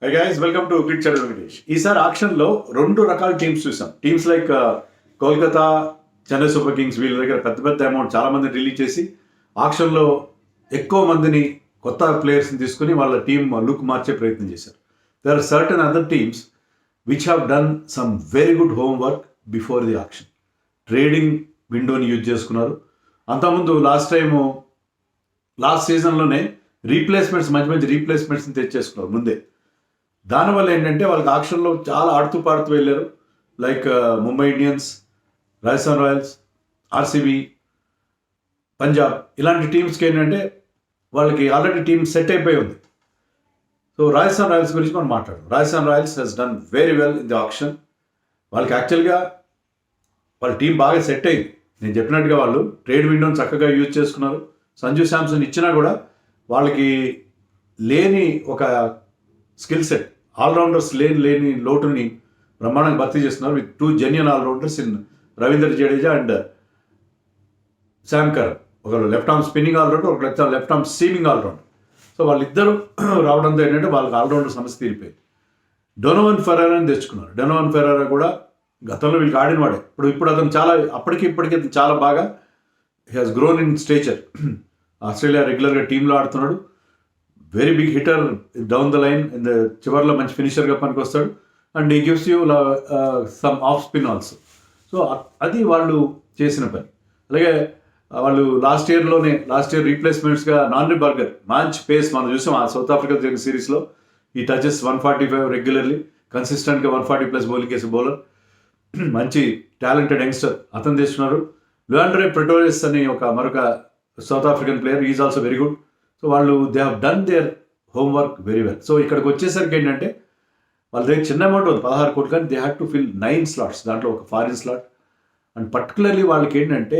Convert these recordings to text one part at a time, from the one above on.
Hi guys, welcome to cricket channel Venkatesh. ఈసారి ఆక్షన్లో రెండు రకాల టీమ్స్ చూసాం. Teams like Kolkata, Chennai super Kings వీళ్ళ దగ్గర పెద్ద పెద్ద అమౌంట్ చాలా మందిని రిలీజ్ చేసి ఆక్షన్లో ఎక్కువ మందిని కొత్త ప్లేయర్స్ని తీసుకుని వాళ్ళ టీమ్ లుక్ మార్చే ప్రయత్నం చేశారు. There are certain other teams which have done some very good home work before the auction. Trading విండోని యూజ్ చేసుకున్నారు. అంతకుముందు లాస్ట్ సీజన్లోనే మంచి మంచి రీప్లేస్మెంట్స్ని తెచ్చేసుకున్నారు ముందే. దానివల్ల ఏంటంటే వాళ్ళకి ఆక్షన్లో చాలా ఆడుతూ పాడుతూ వెళ్ళారు. Like Mumbai Indians, Rajasthan Royals, RCB, Punjab ఇలాంటి టీమ్స్కి ఏంటంటే వాళ్ళకి ఆల్రెడీ టీమ్ సెట్ అయిపోయి ఉంది. సో రాజస్థాన్ రాయల్స్ గురించి మనం మాట్లాడదాం. Rajasthan royals has done very well in the auction. వాళ్ళకి యాక్చువల్గా వాళ్ళ టీం బాగా సెట్ అయింది. నేను చెప్పినట్టుగా వాళ్ళు ట్రేడ్ విండోని చక్కగా యూజ్ చేసుకున్నారు. సంజు శాంసన్ ఇచ్చినా కూడా వాళ్ళకి లేని ఒక స్కిల్ సెట్, ఆల్రౌండర్స్ లేని లోటుని బ్రహ్మాండంగా భర్తీ చేస్తున్నారు with two genuine allrounders in Ravindra Jadeja and Sam Curran. ఒకరు లెఫ్ట్ ఆర్మ్ స్పిన్నింగ్ ఆల్రౌండర్, ఒక left arm seaming allrounder. So వాళ్ళిద్దరూ రావడంతో ఏంటంటే వాళ్ళకి ఆల్రౌండర్ సమస్య తీరిపోయింది. డొనోవన్ ఫెరారాని తెచ్చుకున్నారు. డొనోవన్ ఫెరారా కూడా గతంలో వీళ్ళకి ఆడినవాడే. ఇప్పుడు అతను ఇప్పటికీ అతను చాలా బాగా he has grown in stature. Australia రెగ్యులర్గా టీంలో ఆడుతున్నాడు. Very big hitter down the line, చివరిలో మంచి ఫినిషర్గా పనికి వస్తాడు. And he gives you some of spin also. So అది వాళ్ళు చేసిన పని. అలాగే వాళ్ళు లాస్ట్ ఇయర్ రీప్లేస్మెంట్స్గా నాన్రీ బర్గర్ మంచి పేస్ మనం చూసాం ఆ సౌత్ ఆఫ్రికా జరిగిన సిరీస్లో. ఈ టచెస్ 145 రెగ్యులర్లీ, కన్సిస్టెంట్గా 140+ బౌలింగ్ చేసే బౌలర్, మంచి టాలెంటెడ్ యంగ్స్టర్ అతను తెచ్చుకున్నారు. లుయాండ్రే ప్రెటోరియస్ అని మరొక South African player, is also very good. So వాళ్ళు they have done their homework very well. So ఇక్కడికి వచ్చేసరికి ఏంటంటే వాళ్ళ దగ్గర చిన్న అమౌంట్ ఉంది, 16 కోట్లు, కానీ they had to fill 9 slots, దాంట్లో ఒక ఫారిన్ స్లాట్. అండ్ పర్టికులర్లీ వాళ్ళకి ఏంటంటే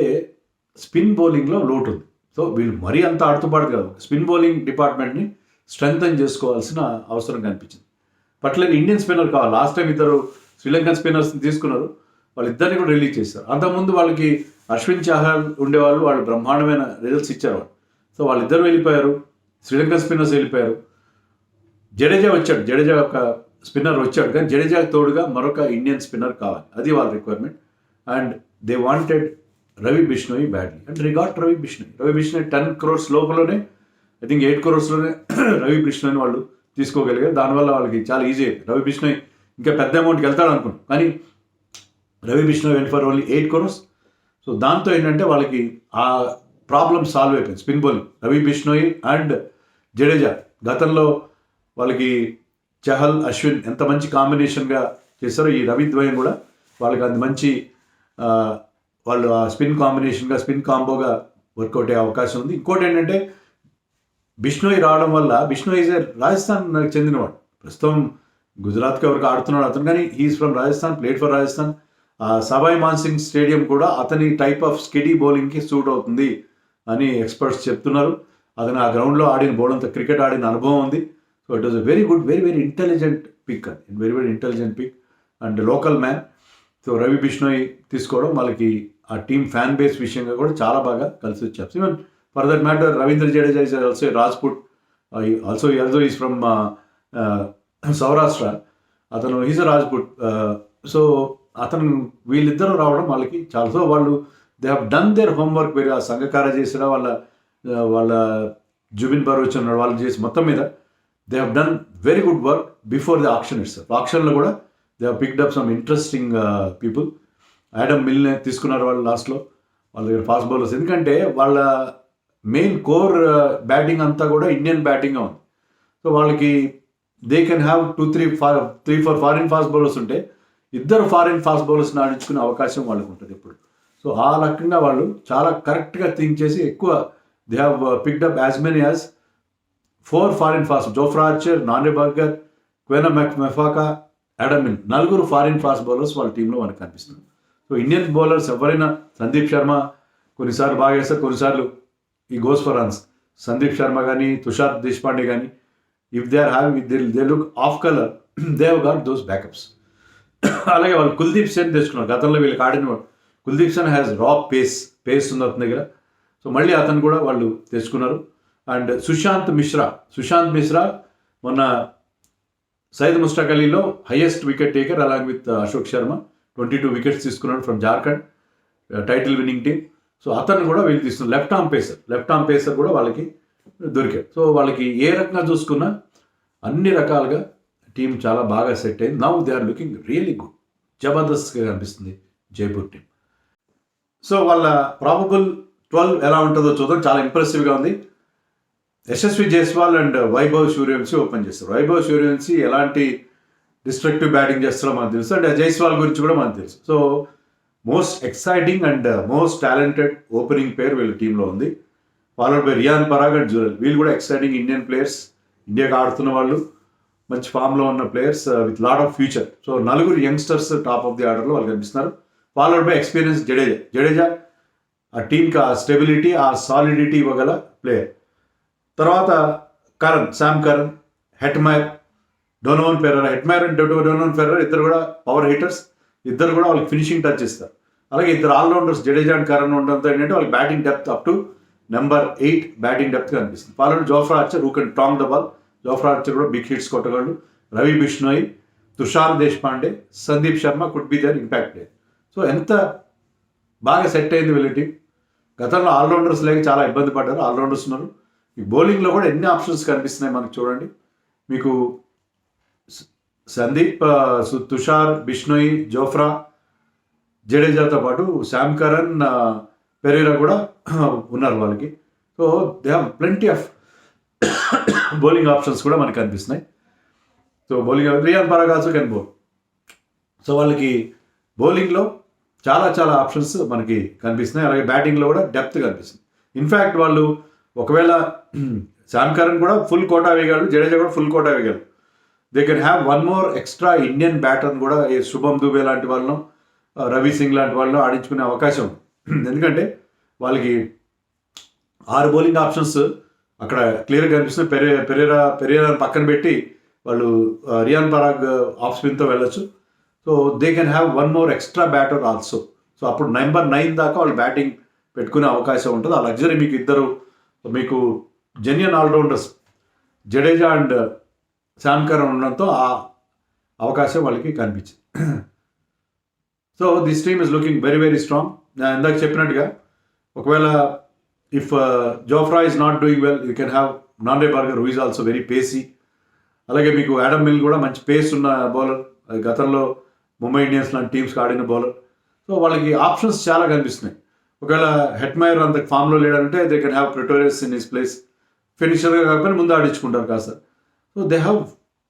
స్పిన్ బౌలింగ్లో లోటు ఉంది. సో వీళ్ళు మరీ అంత ఆడుతూపాడు కాదు, స్పిన్ బౌలింగ్ డిపార్ట్మెంట్ని స్ట్రెంగ్తన్ చేసుకోవాల్సిన అవసరం కనిపించింది. పర్టికులర్ ఇండియన్ స్పిన్నర్ కావాలి. లాస్ట్ టైం ఇద్దరు శ్రీలంకన్ స్పిన్నర్స్ని తీసుకున్నారు, వాళ్ళిద్దరిని కూడా రిలీజ్ చేశారు. అంతకుముందు వాళ్ళకి అశ్విన్ చాహల్ ఉండేవాళ్ళు, వాళ్ళు బ్రహ్మాండమైన రిజల్ట్స్ ఇచ్చారు వాళ్ళు. సో వాళ్ళిద్దరు వెళ్ళిపోయారు, శ్రీలంకన్ స్పిన్నర్స్ వెళ్ళిపోయారు. జడేజా ఒక స్పిన్నర్ వచ్చాడు, కానీ జడేజాకి తోడుగా మరొక ఇండియన్ స్పిన్నర్ కావాలి, అది వాళ్ళ requirement. And they wanted Ravi Bishnoi badly and regot Ravi Bishnoi 10 crores లోపలనే, ఐ థింక్ 8 crores రవి బిష్ణోయిని వాళ్ళు తీసుకోగలిగారు. దానివల్ల వాళ్ళకి చాలా ఈజీ అయిపోయింది. రవి బిష్ణోయి ఇంకా పెద్ద అమౌంట్కి వెళ్తాడు అనుకున్నాం, కానీ Ravi Bishnoi went for only 8 crores. So దాంతో ఏంటంటే వాళ్ళకి ఆ ప్రాబ్లమ్ సాల్వ్ అయిపోయింది. Spin bowling Ravi Bishnoi and Jadeja, గతంలో వాళ్ళకి చహల్, అశ్విన్ ఎంత మంచి కాంబినేషన్గా చేశారో ఈ రవి ద్వయం కూడా వాళ్ళకి అంత మంచి వాళ్ళు ఆ స్పిన్ కాంబోగా వర్కౌట్ అయ్యే అవకాశం ఉంది. ఇంకోటి ఏంటంటే బిష్ణోయి రావడం వల్ల, బిష్ణోయి ఈజ్ రాజస్థాన్ చెందినవాడు, ప్రస్తుతం గుజరాత్కి ఎవరికి ఆడుతున్నాడు అతను, కానీ he's from Rajasthan, played for Rajasthan. Sawai Mansingh stadium కూడా అతని టైప్ ఆఫ్ స్కిడీ బౌలింగ్కి సూట్ అవుతుంది అని ఎక్స్పర్ట్స్ చెప్తున్నారు. అతను ఆ గ్రౌండ్లో బౌలంతా క్రికెట్ ఆడిన అనుభవం ఉంది. So it was very good, very intelligent pick, very intelligent pick and local man. So Ravi Bishnoi తీసుకోవడం వాళ్ళకి ఆ టీమ్ ఫ్యాన్ బేస్ విషయంగా కూడా చాలా బాగా కలిసి వచ్చారు. Even for that matter Ravindra Jadeja is also Rajput, also is from Saurashtra, అతను ఈజ్ రాజ్పుట్. సో వీళ్ళిద్దరూ రావడం వాళ్ళకి చాలా, సో వాళ్ళు they have done their homework very. ఆ సంఘకార చేసిన వాళ్ళ జుబిన్ బరోచ్ ఉన్నాడు, వాళ్ళు చేసి మొత్తం మీద they have done very good work before the auction itself. ఆక్షన్లో కూడా they have picked up some interesting people. Adam Milne తీసుకున్నారు వాళ్ళు లాస్ట్లో, వాళ్ళ దగ్గర ఫాస్ట్ బౌలర్స్, ఎందుకంటే వాళ్ళ మెయిన్ కోర్ బ్యాటింగ్ అంతా కూడా ఇండియన్ బ్యాటింగ్గా ఉంది. సో వాళ్ళకి they can have 3-4 foreign fast bowlers ఉంటే ఇద్దరు ఫారిన్ ఫాస్ట్ బౌలర్స్ని ఆడించుకునే అవకాశం వాళ్ళకు ఉంటుంది ఇప్పుడు. సో ఆ రకంగా వాళ్ళు చాలా కరెక్ట్గా థింక్ చేసి ఎక్కువ they have picked up as many as 4 foreign fast, Jofra Archer, Nandre Burger, Kwena Maphaka, Adam Milne, 4 foreign fast bowlers వాళ్ళ టీంలో మనకు కనిపిస్తుంది. సో ఇండియన్ బౌలర్స్ ఎవరైనా, సందీప్ శర్మ కొన్నిసార్లు బాగా వేస్తారు, కొన్నిసార్లు he goes for runs. Sandeep Sharma కానీ తుషార్ దేశపాండే కానీ, if they are having they look off colour, they have got those backups. అలాగే వాళ్ళు కుల్దీప్ సేన్ తెచ్చుకున్నారు, గతంలో వీళ్ళకి ఆడినవాడు. Kuldeep Sen has raw pace ఉంది అతని దగ్గర. సో మళ్ళీ అతను కూడా వాళ్ళు తెచ్చుకున్నారు. అండ్ సుశాంత్ మిశ్రా మొన్న సయ్యద్ ముష్తాక్ అలీలో highest wicket taker along with Ashok Sharma 22 wickets తీసుకున్నాడు from Jharkhand, title winning team. So అతను కూడా వీళ్ళు తీసుకున్నారు. లెఫ్ట్ ఆర్మ్ పేసర్ కూడా వాళ్ళకి దొరికాడు. సో వాళ్ళకి ఏ రకంగా చూసుకున్నా అన్ని రకాలుగా టీం చాలా బాగా సెట్ అయింది. Now they are looking really good, జబర్దస్త్గా కనిపిస్తుంది జైపూర్ టీం. సో వాళ్ళ ప్రాబబుల్ 12 ఎలా ఉంటుందో చూద్దాం. చాలా ఇంప్రెసివ్గా ఉంది. యశస్వి జైస్వాల్ అండ్ వైభవ్ సూర్యవంశీ ఓపెన్ చేస్తారు. వైభవ్ సూర్యవంశీ ఎలాంటి డిస్ట్రక్టివ్ బ్యాటింగ్ చేస్తారో మనకు తెలుసు, అండ్ జైస్వాల్ గురించి కూడా మనకు తెలుసు. So most exciting and most talented opening pair వీళ్ళ టీంలో ఉంది. Followed by Riyan Parag and Jurel. వీళ్ళు కూడా ఎక్సైటింగ్ ఇండియన్ ప్లేయర్స్, ఇండియాకి ఆడుతున్న వాళ్ళు, మంచి ఫామ్లో ఉన్న players with lot of future. So 4 youngsters top of the ఆర్డర్లో వాళ్ళు కనిపిస్తున్నారు. ఫాలోడ్ బై ఎక్స్పీరియన్స్ జడేజా ఆ టీంకి ఆ స్టెబిలిటీ, ఆ సాలిడిటీ ఇవ్వగల ప్లేయర్. తర్వాత Sam Curran, Hetmyer, Donovan Ferreira. Hetmyer and Donovan Ferreira ఇద్దరు కూడా పవర్ హిట్టర్స్, ఇద్దరు కూడా వాళ్ళకి ఫినిషింగ్ టచ్ ఇస్తారు. అలాగే ఇద్దరు ఆల్రౌండర్స్ జడేజా అండ్ కరన్ ఉండడంతో ఏంటంటే వాళ్ళకి batting depth up to number 8 batting depth కనిపిస్తుంది. Followed Jofra Archer, who can tonk the ball. Jofra Archer కూడా బిగ్ హిట్స్ కొట్టగలడు. Ravi Bishnoi, Tushar Deshpande, Sandeep Sharma could be their impact player. So ఎంత బాగా సెట్ అయింది వీళ్ళ టీం. గతంలో ఆల్రౌండర్స్ లేక చాలా ఇబ్బంది పడ్డారు, ఆల్రౌండర్స్ ఉన్నారు. ఈ బౌలింగ్లో కూడా ఎన్ని ఆప్షన్స్ కనిపిస్తున్నాయి మనకు చూడండి. మీకు సందీప్, తుషార్, బిష్ణోయ్, జోఫ్రా, జడేజాతో పాటు శామ్ కరన్, పెరేరా కూడా ఉన్నారు వాళ్ళకి. So they have plenty of bowling options కూడా మనకు కనిపిస్తున్నాయి. So bowling Riyan Parag also can bowl. So వాళ్ళకి బౌలింగ్లో చాలా చాలా ఆప్షన్స్ మనకి కనిపిస్తున్నాయి. అలాగే బ్యాటింగ్లో కూడా డెప్త్ కనిపిస్తుంది. ఇన్ఫ్యాక్ట్ వాళ్ళు ఒకవేళ శామ్ కరన్ కూడా ఫుల్ కోటా వేయగలడు, జడేజా కూడా ఫుల్ కోటా వేయగలరు. They can have one more extra Indian బ్యాటర్ని కూడా శుభం దుబే లాంటి వాళ్ళను, రవి సింగ్ లాంటి వాళ్ళను ఆడించుకునే అవకాశం ఉంది. ఎందుకంటే వాళ్ళకి 6 బౌలింగ్ ఆప్షన్స్ అక్కడ క్లియర్గా కనిపిస్తుంది. పెరేరాని పక్కన పెట్టి వాళ్ళు రియాన్ పరాగ్ ఆఫ్ స్పిన్తో వెళ్ళొచ్చు. So they can have one more extra batter also. So అప్పుడు నెంబర్ 9 దాకా వాళ్ళు బ్యాటింగ్ పెట్టుకునే అవకాశం ఉంటుంది. ఆ లగ్జరీ మీకు ఇద్దరు మీకు genuine all-rounders Jadeja and Sam Curran ఉండడంతో ఆ అవకాశం వాళ్ళకి కనిపించింది. So this team is looking very very strong. నేను ఇందాక చెప్పినట్టుగా ఒకవేళ if Jofra is not doing well, you can have Nandre Burger, who is also very pacy. అలాగే మీకు యాడమ్ మిల్ కూడా మంచి పేస్ ఉన్న బౌలర్, గతంలో ముంబై ఇండియన్స్ లాంటి టీమ్స్కి ఆడిన బౌలర్. సో వాళ్ళకి ఆప్షన్స్ చాలా కనిపిస్తున్నాయి. ఒకవేళ హెట్మైర్ అంత ఫామ్లో లేడంటే they can have Pretorius in his place. ఫినిషర్గా కాకపోయినా ముందు ఆడించుకుంటారు కాస్త. So they have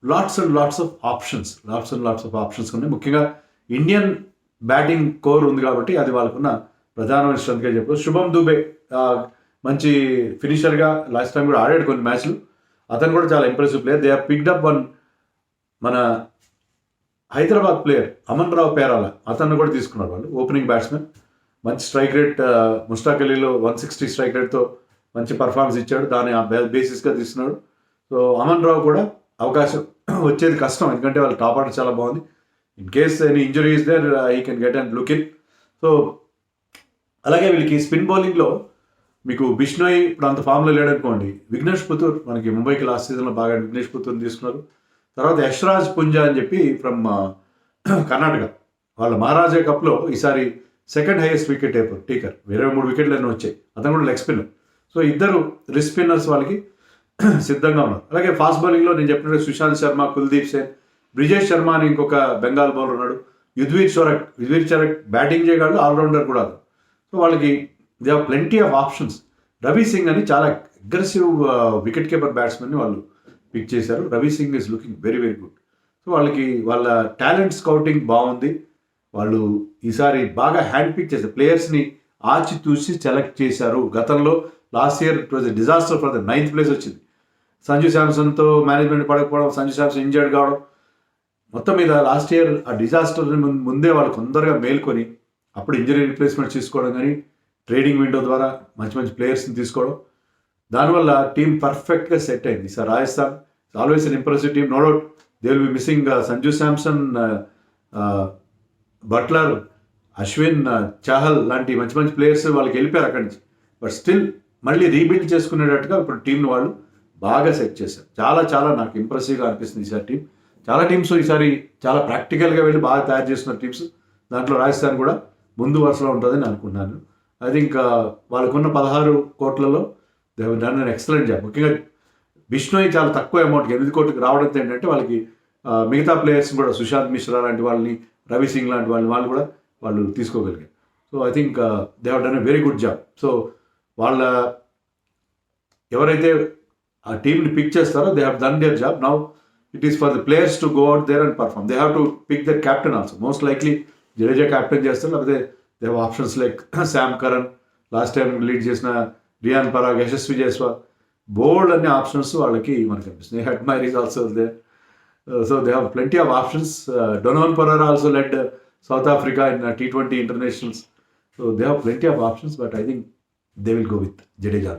lots and lots of options ఉన్నాయి. ముఖ్యంగా ఇండియన్ బ్యాటింగ్ కోర్ ఉంది కాబట్టి అది వాళ్ళకున్న ప్రధానమైన స్ట్రెంత్గా చెప్పవచ్చు. శుభం దుబే మంచి ఫినిషర్గా లాస్ట్ టైం కూడా ఆడాడు కొన్ని మ్యాచ్లు. అతను కూడా చాలా impressive player. They have picked up మన హైదరాబాద్ ప్లేయర్ అమన్ రావు పేరాల, అతన్ని కూడా తీసుకున్నారు వాళ్ళు, ఓపెనింగ్ బ్యాట్స్మెన్. మంచి స్ట్రైక్ రేట్, ముష్తాక్ అలీలో 160 స్ట్రైక్ రేట్తో మంచి పర్ఫార్మెన్స్ ఇచ్చాడు. దాన్ని బేసిస్గా తీసుకున్నాడు. సో అమన్ రావు కూడా అవకాశం వచ్చేది కష్టం, ఎందుకంటే వాళ్ళ టాప్ ఆర్డర్ చాలా బాగుంది. In case any injury is there he can get and look in. So అలాగే వీళ్ళకి స్పిన్ బౌలింగ్లో మీకు బిష్ణోయ్ ఇప్పుడు అంత ఫామ్లో లేడనుకోండి. విఘ్నేష్ పుత్తూర్ మనకి ముంబైకి లాస్ట్ సీజన్లో బాగా విఘ్నేష్ పుత్తూర్ని తీసుకున్నారు. తర్వాత యశ్రాజ్ పుంజా అని చెప్పి ఫ్రమ్ కర్ణాటక, వాళ్ళ మహారాజా కప్లో ఈసారి సెకండ్ హైయెస్ట్ వికెట్ టేకర్, 23 వికెట్లు ఎన్నో వచ్చాయి. అతను కూడా లెగ్ స్పిన్నర్. సో ఇద్దరు రిస్ట్ స్పిన్నర్స్ వాళ్ళకి సిద్ధంగా ఉన్నారు. అలాగే ఫాస్ట్ బౌలింగ్లో నేను చెప్పినట్టు సుశాంత్ శర్మ, కుల్దీప్ సేన్, బ్రిజేష్ శర్మ అని ఇంకొక బెంగాల్ బౌలర్ ఉన్నాడు. యుజ్వీర్ చరక్ బ్యాటింగ్ చేయగలడు, ఆల్రౌండర్ కూడా. సో వాళ్ళకి they have plenty of options. Ravi Singh అని చాలా అగ్రెసివ్ వికెట్ కీపర్ బ్యాట్స్మెన్ని వాళ్ళు పిక్ చేశారు. Ravi Singh is looking very very good. So వాళ్ళకి వాళ్ళ టాలెంట్ స్కౌటింగ్ బాగుంది. వాళ్ళు ఈసారి బాగా హ్యాండ్ పిక్ చేశారు, ప్లేయర్స్ని ఆచితూచి సెలెక్ట్ చేశారు. గతంలో last year it was a disaster for the 9th place వచ్చింది. సంజు శాంసన్తో మేనేజ్మెంట్ పడకపోవడం, సంజు శాంసన్ ఇంజర్డ్ కావడం, మొత్తం మీద లాస్ట్ ఇయర్ ఆ డిజాస్టర్ ముందే వాళ్ళు తొందరగా మేల్కొని అప్పుడు ఇంజరీ రిప్లేస్మెంట్ తీసుకోవడం, కానీ ట్రేడింగ్ విండో ద్వారా మంచి మంచి ప్లేయర్స్ని తీసుకోవడం, దానివల్ల టీం పర్ఫెక్ట్గా సెట్ అయింది. Sir Rajasthan always an impressive team, no doubt. They will be missing Sanju Samson, Buttler, Ashwin, Chahal లాంటి మంచి మంచి ప్లేయర్స్ వాళ్ళకి వెళ్ళిపోయారు అక్కడి నుంచి. బట్ స్టిల్ మళ్ళీ రీబిల్డ్ చేసుకునేటట్టుగా ఇప్పుడు టీంని వాళ్ళు బాగా సెట్ చేశారు. చాలా చాలా నాకు ఇంప్రెసివ్గా అనిపిస్తుంది ఈసారి టీం. చాలా టీమ్స్ ఈసారి చాలా ప్రాక్టికల్గా వెళ్ళి బాగా తయారు చేస్తున్న టీమ్స్. దాంట్లో రాజస్థాన్ కూడా ముందు వరుసలో ఉంటుందని అనుకుంటున్నాను. ఐ థింక్ వాళ్ళకున్న 16 కోట్లలో they have done an excellent job. ముఖ్యంగా బిష్ణోయ్ చాలా తక్కువ అమౌంట్కి 8 కోట్లకి రావడంతో ఏంటంటే వాళ్ళకి మిగతా ప్లేయర్స్ కూడా సుశాంత్ మిశ్రా లాంటి వాళ్ళని, రవి సింగ్ లాంటి వాళ్ళు కూడా వాళ్ళు తీసుకోగలిగారు. So I think they have done a very good job. So వాళ్ళ ఎవరైతే ఆ టీంని పిక్ చేస్తారో they have done their job. Now it is for the players to go out there and perform. They have to pick their captain also. Most likely Jadeja captain చేస్తారు, లేకపోతే they have options like Sam Curran, last time lead చేసిన Riyan Parag, Yashasvi Jaiswal, Boult అనే options వాళ్ళకి మనకు కనిపిస్తుంది. Hetmyer is also there. So they have plenty of options. Donovan Ferreira also led South Africa in T20 internationals. So they have plenty of options, but I think they will go with Jadeja.